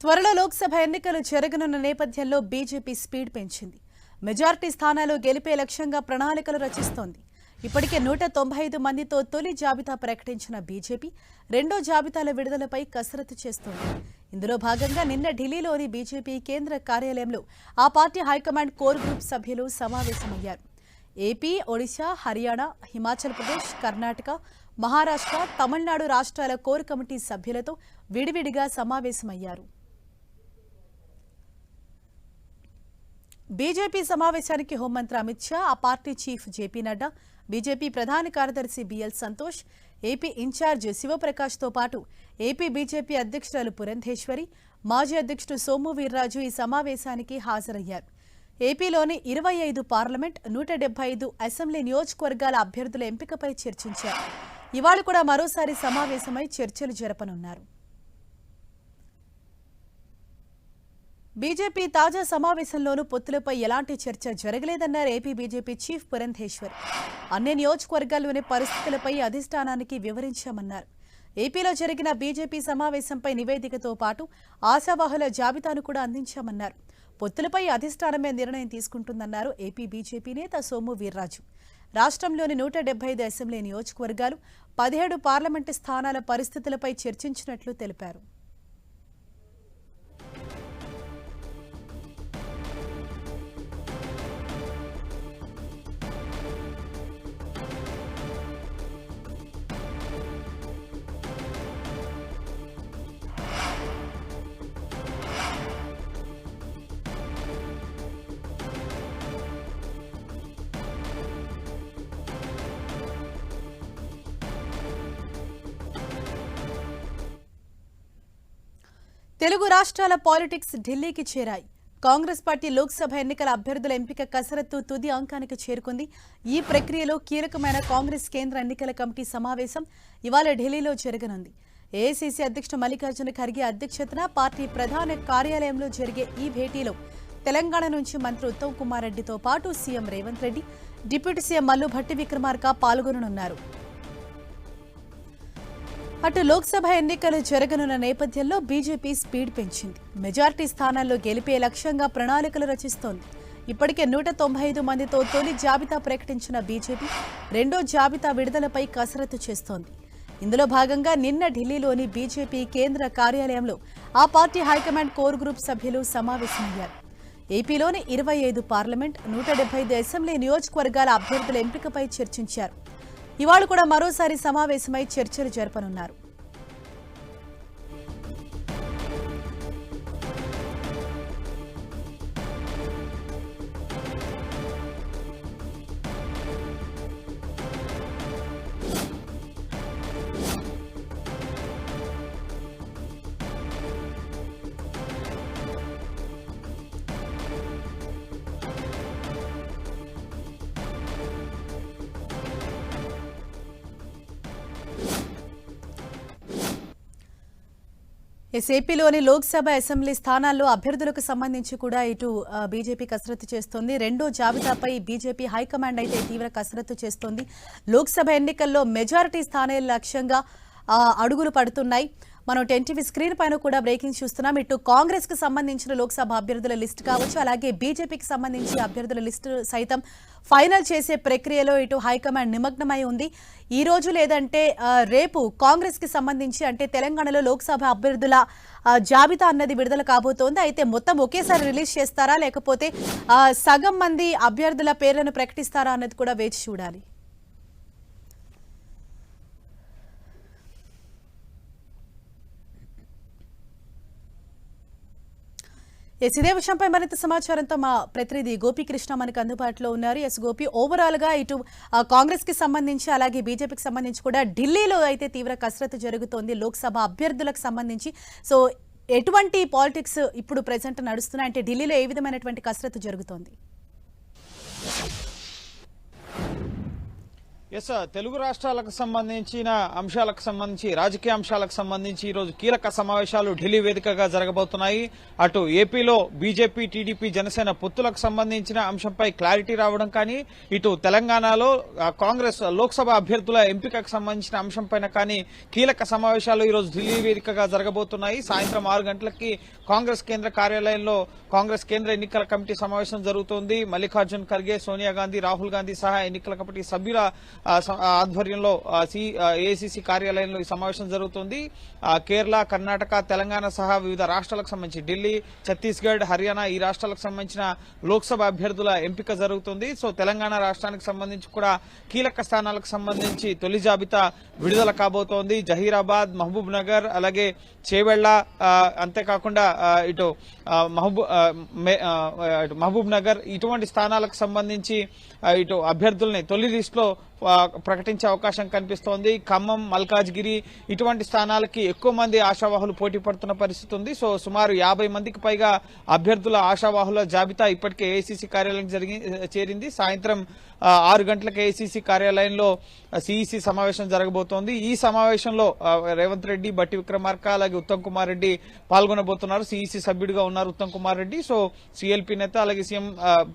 త్వరలో లోక్సభ ఎన్నికలు జరగనున్న నేపథ్యంలో బీజేపీ స్పీడ్ పెంచింది. మెజారిటీ స్థానాలు గెలిపే లక్ష్యంగా ప్రణాళికలు రచిస్తోంది. ఇప్పటికే 195 మందితో తొలి జాబితా ప్రకటించిన బీజేపీ రెండో జాబితాల విడుదలపై కసరత్తు చేస్తోంది. ఇందులో భాగంగా నిన్న ఢిల్లీలోని బీజేపీ కేంద్ర కార్యాలయంలో ఆ పార్టీ హైకమాండ్ కోర్ గ్రూప్ సభ్యులు సమావేశమయ్యారు. ఏపీ, ఒడిశా, హర్యానా, హిమాచల్ ప్రదేశ్, కర్ణాటక, మహారాష్ట్ర, తమిళనాడు రాష్ట్రాల కోర్ కమిటీ సభ్యులతో విడివిడిగా సమావేశమయ్యారు. బీజేపీ సమావేశానికి హోంమంత్రి అమిత్ షా, ఆ party chief JP Nadda, BJP ప్రధాన కార్యదర్శి బిఎల్ సంతోష్, ఏపీ ఇన్ఛార్జ్ శివప్రకాష్తో పాటు ఏపీ బీజేపీ అధ్యక్షురాలు పురంధేశ్వరి, మాజీ అధ్యక్షుడు సోము వీర్రాజు ఈ సమావేశానికి హాజరయ్యారు. ఏపీలోని 25 పార్లమెంట్, 175 అసెంబ్లీ నియోజకవర్గాల అభ్యర్థుల ఎంపికపై చర్చించారు. ఇవాళ కూడా మరోసారి సమావేశమై చర్చలు జరపనున్నారు. బీజేపీ తాజా సమావేశంలోనూ పొత్తులపై ఎలాంటి చర్చ జరగలేదన్నారు ఏపీ బీజేపీ చీఫ్ పురంధేశ్వరి. అన్ని నియోజకవర్గాల్లోని పరిస్థితులపై అధిష్టానానికి వివరించామన్నారు. ఏపీలో జరిగిన బీజేపీ సమావేశంపై నివేదికతో పాటు ఆశావాహుల జాబితాను కూడా అందించామన్నారు. పొత్తులపై అధిష్టానమే నిర్ణయం తీసుకుంటుందన్నారు ఏపీ బీజేపీ నేత సోము వీర్రాజు. రాష్ట్రంలోని 175 అసెంబ్లీ నియోజకవర్గాలు, 17 పార్లమెంటు స్థానాల పరిస్థితులపై చర్చించినట్లు తెలిపారు. తెలుగు రాష్ట్రాల పాలిటిక్స్ ఢిల్లీకి చేరాయి. కాంగ్రెస్ పార్టీ లోక్సభ ఎన్నికల అభ్యర్థుల ఎంపిక కసరత్తు తుది అంకానికి చేరుకుంది. ఈ ప్రక్రియలో కీలకమైన కాంగ్రెస్ కేంద్ర ఎన్నికల కమిటీ సమావేశం ఇవాళ ఢిల్లీలో జరగనుంది. ఏఐసీసీ అధ్యక్షుడు మల్లికార్జున ఖర్గే అధ్యక్షతన పార్టీ ప్రధాన కార్యాలయంలో జరిగే ఈ భేటీలో తెలంగాణ నుంచి మంత్రి ఉత్తమ్ కుమార్ రెడ్డితో పాటు CM Revanth Reddy, deputy CM Mallu Bhatti Vikramarka పాల్గొననున్నారు. అటు లోక్సభ ఎన్నికలు జరగనున్న నేపథ్యంలో బీజేపీ స్పీడ్ పెంచింది. మెజార్టీ స్థానాల్లో గెలిపే లక్ష్యంగా ప్రణాళికలు రచిస్తోంది. ఇప్పటికే 195 మందితో తొలి జాబితా ప్రకటించిన బీజేపీ రెండో జాబితా విడుదలపై కసరత్తు చేస్తోంది. ఇందులో భాగంగా నిన్న ఢిల్లీలోని బీజేపీ కేంద్ర కార్యాలయంలో ఆ పార్టీ హైకమాండ్ కోర్ గ్రూప్ సభ్యులు సమావేశమయ్యారు. ఏపీలోని 25 పార్లమెంట్, 175 అసెంబ్లీ నియోజకవర్గాల అభ్యర్థుల ఎంపికపై చర్చించారు. ఇవాళ కూడా మరోసారి సమావేశమై చర్చలు జరపనున్నారు. ఏపీలోని లోక్సభ అసెంబ్లీ స్థానాల్లో అభ్యర్థులకు సంబంధించి కూడా ఇటు బీజేపీ కసరత్తు చేస్తోంది. రెండో జాబితాపై బీజేపీ హైకమాండ్ అయితే తీవ్ర కసరత్తు చేస్తోంది. లోక్సభ ఎన్నికల్లో మెజారిటీ స్థానాల లక్ష్యంగా అడుగులు పడుతున్నాయి. మనం ఎన్టీవీ స్క్రీన్ పైన కూడా బ్రేకింగ్ చూస్తున్నాం. ఇటు కాంగ్రెస్ కి సంబంధించిన లోక్సభ అభ్యర్థుల లిస్టు కావచ్చు, అలాగే బీజేపీకి సంబంధించి అభ్యర్థుల లిస్టు సైతం ఫైనల్ చేసే ప్రక్రియలో ఇటు హైకమాండ్ నిమగ్నమై ఉంది. ఈ రోజు లేదంటే రేపు కాంగ్రెస్ కి సంబంధించి అంటే తెలంగాణలో లోక్సభ అభ్యర్థుల జాబితా అన్నది విడుదల కాబోతోంది. అయితే మొత్తం ఒకేసారి రిలీజ్ చేస్తారా, లేకపోతే సగం మంది అభ్యర్థుల పేర్లను ప్రకటిస్తారా అన్నది కూడా వేచి చూడాలి. ఇదే విషయంపై మరింత సమాచారంతో మా ప్రతినిధి గోపీకృష్ణ మనకు అందుబాటులో ఉన్నారు. గోపి, ఓవరాల్ గా ఇటు కాంగ్రెస్ కి సంబంధించి అలాగే బీజేపీకి సంబంధించి కూడా ఢిల్లీలో అయితే తీవ్ర కసరత్తు జరుగుతోంది లోక్సభ అభ్యర్థులకు సంబంధించి. సో ఎటువంటి పాలిటిక్స్ ఇప్పుడు ప్రెసెంట్ నడుస్తున్నాయి, అంటే ఢిల్లీలో ఏ విధమైనటువంటి కసరత్తు జరుగుతోంది? ఎస్ తెలుగు రాష్ట్రాలకు సంబంధించిన అంశాలకు సంబంధించి రాజకీయ అంశాలకు సంబంధించి ఈరోజు కీలక సమావేశాలు ఢిల్లీ వేదికగా జరగబోతున్నాయి. అటు ఏపీలో బీజేపీ, టీడీపీ, జనసేన పొత్తులకు సంబంధించిన అంశంపై క్లారిటీ రావడం కానీ, ఇటు తెలంగాణలో కాంగ్రెస్ లోక్సభ అభ్యర్థుల ఎంపికకు సంబంధించిన అంశంపైన కానీ కీలక సమావేశాలు ఈరోజు ఢిల్లీ వేదికగా జరగబోతున్నాయి. సాయంత్రం 6 గంటలకి కాంగ్రెస్ కేంద్ర కార్యాలయంలో కాంగ్రెస్ కేంద్ర ఎన్నికల కమిటీ సమావేశం జరుగుతోంది. మల్లికార్జున్ ఖర్గే, సోనియా గాంధీ, రాహుల్ గాంధీ సహా ఎన్నికల కమిటీ సభ్యుల ఆధ్వర్యంలో ఏఐసిసి కార్యాలయంలో ఈ సమావేశం జరుగుతుంది. కేరళ, కర్ణాటక, తెలంగాణ సహా వివిధ రాష్ట్రాలకు సంబంధించి ఢిల్లీ, ఛత్తీస్గఢ్, హర్యానా ఈ రాష్ట్రాలకు సంబంధించిన లోక్సభ అభ్యర్థుల ఎంపిక జరుగుతుంది. సో తెలంగాణ రాష్ట్రానికి సంబంధించి కూడా కీలక స్థానాలకు సంబంధించి తొలి జాబితా విడుదల కాబోతోంది. జహీరాబాద్, మహబూబ్ నగర్, అలాగే చేవెళ్ల, అంతేకాకుండా ఇటు మహబూబ్ నగర్ ఇటువంటి స్థానాలకు సంబంధించి ఇటు అభ్యర్థుల్ని తొలి లిస్టులో ప్రకటించే అవకాశం కనిపిస్తోంది. ఖమ్మం, మల్కాజ్గిరి ఇటువంటి స్థానాలకి ఎక్కువ మంది ఆశావాహులు పోటీ పడుతున్న పరిస్థితి ఉంది. సో సుమారు 50 మందికి పైగా అభ్యర్థుల ఆశావాహుల జాబితా ఇప్పటికే ఏఐసిసి కార్యాలయం చేరింది. సాయంత్రం 6 గంటలకు ఏఐసిసి కార్యాలయంలో సిఇసి సమావేశం జరగబోతోంది. ఈ సమావేశంలో రేవంత్ రెడ్డి, బట్టి విక్రమార్క, అలాగే ఉత్తమ్ కుమార్ రెడ్డి పాల్గొనబోతున్నారు. సిఇసి సభ్యుడిగా ఉన్నారు ఉత్తమ్ కుమార్ రెడ్డి. సో సిఎల్పి నేత, అలాగే సీఎం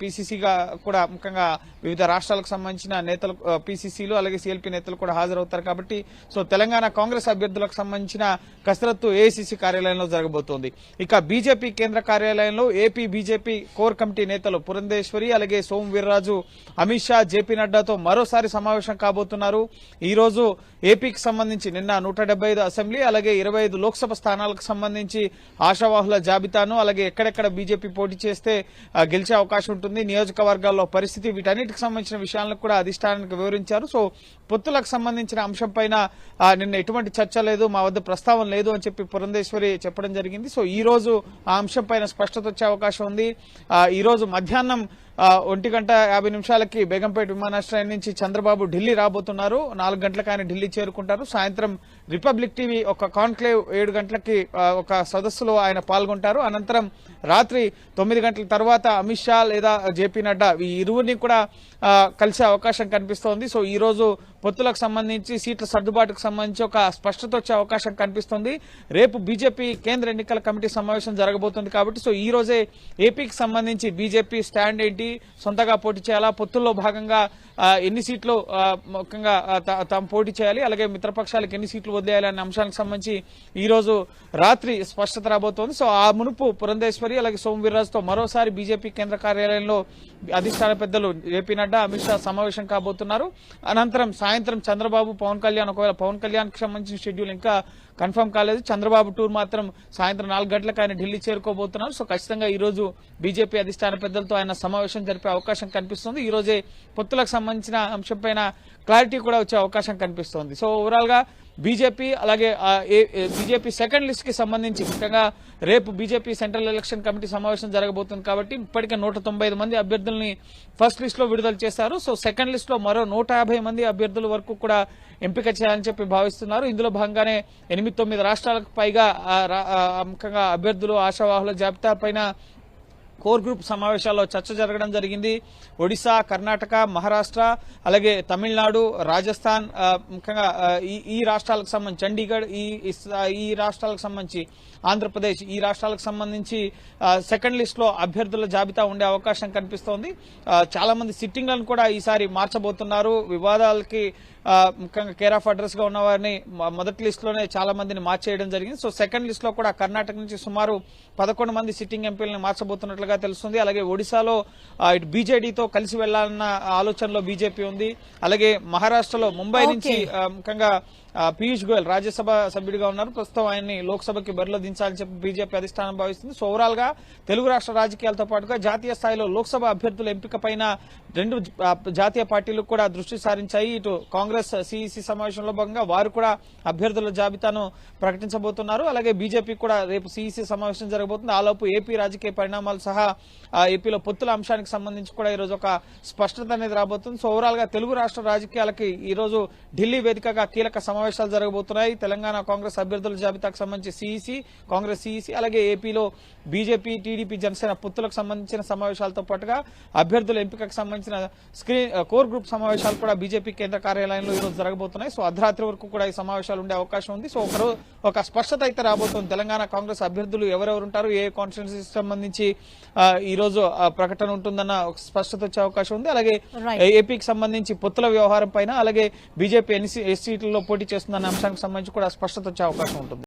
పిసిసిగా కూడా ముఖ్యంగా వివిధ రాష్ట్రాలకు సంబంధించిన నేతలు, పిసిసిలు అలాగే సిఎల్పి నేతలు కూడా హాజరవుతారు. కాబట్టి సో తెలంగాణ కాంగ్రెస్ అభ్యర్థులకు సంబంధించిన కసరత్తు ఏఐసిసి కార్యాలయంలో జరగబోతోంది. ఇక బీజేపీ కేంద్ర కార్యాలయంలో ఏపీ బీజేపీ కోర్ కమిటీ నేతలు పురంధేశ్వరి, అలాగే సోము వీర్రాజు, అమిత్ షా, జేపీ నడ్డాతో మరోసారి సమావేశం కాబోతున్నారు. ఈ రోజు ఏపీకి సంబంధించి నిన్న 175 అసెంబ్లీ అలాగే 25 లోక్సభ స్థానాలకు సంబంధించి ఆశావాహుల జాబితాను, అలాగే ఎక్కడెక్కడ బీజేపీ పోటీ చేస్తే గెలిచే అవకాశం ఉంటుంది, నియోజకవర్గాల్లో పరిస్థితి, వీటన్నిటికి సంబంధించిన విషయాలను కూడా అధిష్టానానికి వివరించారు. సో పొత్తులకు సంబంధించిన అంశంపైన నిన్న ఎటువంటి చర్చ లేదు, మా వద్ద ప్రస్తావన లేదు అని చెప్పి పురంధేశ్వరి చెప్పడం జరిగింది. సో ఈ రోజు ఆ అంశంపైన స్పష్టత వచ్చే అవకాశం ఉంది. ఈ రోజు మధ్యాహ్నం 1:50 బేగంపేట విమానాశ్రయం నుంచి చంద్రబాబు ఢిల్లీ రాబోతున్నారు. 4 గంటలకు ఆయన ఢిల్లీ చేరుకుంటారు. సాయంత్రం రిపబ్లిక్ టీవీ ఒక కాన్క్లేవ్ 7 గంటలకి ఒక సదస్సులో ఆయన పాల్గొంటారు. అనంతరం రాత్రి 9 గంటల తర్వాత అమిత్ షా లేదా జేపీ నడ్డా ఈ ఇరువురిని కూడా కలిసే అవకాశం కనిపిస్తోంది. సో ఈ రోజు పొత్తులకు సంబంధించి సీట్ల సర్దుబాటుకు సంబంధించి ఒక స్పష్టత వచ్చే అవకాశం కనిపిస్తుంది. రేపు బీజేపీ కేంద్ర ఎన్నికల కమిటీ సమావేశం జరగబోతుంది. కాబట్టి సో ఈ రోజే ఏపీకి సంబంధించి బీజేపీ స్టాండ్ ఏంటి, సొంతగా పోటీ చేయాలా, పొత్తుల్లో భాగంగా ఎన్ని సీట్లు ముఖ్యంగా తాము పోటీ చేయాలి, అలాగే మిత్రపక్షాలకు ఎన్ని సీట్లు వదిలేయాలి అనే అంశానికి సంబంధించి ఈ రోజు రాత్రి స్పష్టత రాబోతోంది. సో ఆ మునుపు పురంధేశ్వరి అలాగే సోము వీర్రాజుతో మరోసారి బీజేపీ కేంద్ర కార్యాలయంలో అధిష్టాన పెద్దలు జేపీ నడ్డా, అమిత్ షా సమావేశం కాబోతున్నారు. అనంతరం సాయంత్రం చంద్రబాబు, పవన్ కళ్యాణ్, ఒకవేళ పవన్ కళ్యాణ్ కి సంబంధించిన షెడ్యూల్ ఇంకా కన్ఫర్మ్ కాలేదు. చంద్రబాబు టూర్ మాత్రం సాయంత్రం 4 గంటలకు ఆయన ఢిల్లీ చేరుకోబోతున్నారు. సో ఖచ్చితంగా ఈ రోజు బీజేపీ అధిష్టాన పెద్దలతో ఆయన సమావేశం జరిపే అవకాశం కనిపిస్తుంది. ఈ రోజే పొత్తులకు సంబంధించిన అంశంపైన క్లారిటీ కూడా వచ్చే అవకాశం కనిపిస్తోంది. సో ఓవరాల్ గా బీజేపీ అలాగే బీజేపీ సెకండ్ లిస్ట్ కి సంబంధించి ముఖ్యంగా రేపు బీజేపీ సెంట్రల్ ఎలక్షన్ కమిటీ సమావేశం జరగబోతుంది. కాబట్టి ఇప్పటికే 195 మంది అభ్యర్థుల్ని ఫస్ట్ లిస్ట్ లో విడుదల చేశారు. సో సెకండ్ లిస్ట్ లో మరో 150 మంది అభ్యర్థుల వరకు కూడా ఎంపిక చేయాలని చెప్పి భావిస్తున్నారు. ఇందులో భాగంగానే 8-9 రాష్ట్రాలకు పైగా ముఖ్యంగా అభ్యర్థులు, ఆశావాహుల జాబితా పైన కోర్ గ్రూప్ సమావేశాల్లో చర్చ జరగడం జరిగింది. ఒడిశా, కర్ణాటక, మహారాష్ట్ర, అలాగే తమిళనాడు, రాజస్థాన్, ముఖ్యంగా ఈ రాష్ట్రాలకు సంబంధించి చండీగఢ్, ఈ రాష్ట్రాలకు సంబంధించి ఆంధ్రప్రదేశ్, ఈ రాష్ట్రాలకు సంబంధించి సెకండ్ లిస్ట్ లో అభ్యర్థుల జాబితా ఉండే అవకాశం కనిపిస్తోంది. చాలా మంది సిట్టింగ్లను కూడా ఈసారి మార్చబోతున్నారు. వివాదాలకి ముఖ్యంగా కేర్ ఆఫ్ అడ్రస్ గా ఉన్న వారిని మొదటి లిస్ట్ లోనే చాలా మందిని మార్చేయడం జరిగింది. సో సెకండ్ లిస్ట్ లో కూడా కర్ణాటక నుంచి సుమారు 11 మంది సిట్టింగ్ ఎంపీలను మార్చబోతున్నట్లుగా తెలుస్తుంది. అలాగే ఒడిశాలో ఇటు బీజేడీతో కలిసి వెళ్లాలన్న ఆలోచనలో బీజేపీ ఉంది. అలాగే మహారాష్ట్రలో ముంబై నుంచి ముఖ్యంగా పీయూష్ గోయల్ రాజ్యసభ సభ్యుడిగా ఉన్నారు. ప్రస్తుతం ఆయన్ని లోక్సభకి బరిలో దించాలని చెప్పి బీజేపీ అధిష్టానం భావిస్తుంది. సో ఓవరాల్ గా తెలుగు రాష్ట్ర రాజకీయాలతో పాటుగా జాతీయ స్థాయిలో లోక్సభ అభ్యర్థుల ఎంపిక పైన 2 జాతీయ పార్టీలు కూడా దృష్టి సారించాయి. ఇటు కాంగ్రెస్ సిఇసి సమావేశంలో భాగంగా వారు కూడా అభ్యర్థుల జాబితాను ప్రకటించబోతున్నారు. అలాగే బీజేపీ కూడా రేపు సిఇసి సమావేశం జరగబోతుంది. ఆలోపు ఏపీ రాజకీయ పరిణామాలు సహా ఏపీలో పొత్తుల అంశానికి సంబంధించి కూడా ఈ రోజు ఒక స్పష్టత అనేది రాబోతుంది. సో ఓవరాల్ గా తెలుగు రాష్ట్ర రాజకీయాలకి ఈ రోజు ఢిల్లీ వేదికగా కీలక సమావేశం సమావేశాలు జరగబోతున్నాయి. తెలంగాణ కాంగ్రెస్ అభ్యర్థుల జాబితాకు సంబంధించి సిఈసి, కాంగ్రెస్ సిఈసి, అలాగే ఏపీలో బీజేపీ, టీడీపీ, జనసేన పొత్తులకు సంబంధించిన సమావేశాలతో పాటుగా అభ్యర్థుల ఎంపికకు సంబంధించిన కోర్ గ్రూప్ సమావేశాలు కూడా బీజేపీ కేంద్ర కార్యాలయంలో ఈ రోజు జరగబోతున్నాయి. సో అర్ధరాత్రి వరకు కూడా ఈ సమావేశాలు ఉండే అవకాశం ఉంది. సో ఒక స్పష్టత అయితే రాబోతుంది. తెలంగాణ కాంగ్రెస్ అభ్యర్థులు ఎవరెవరు ఉంటారు, ఏ కాన్స్టిట్యున్సీకి సంబంధించి ఈ రోజు ప్రకటన ఉంటుందన్న ఒక స్పష్టత వచ్చే అవకాశం ఉంది. అలాగే ఏపీకి సంబంధించి పొత్తుల వ్యవహారం పైన, అలాగే బీజేపీ ఎన్ని సీట్లలో పోటీ చేస్తుందన్న అంశానికి సంబంధించి కూడా స్పష్టత వచ్చే అవకాశం ఉంటుంది.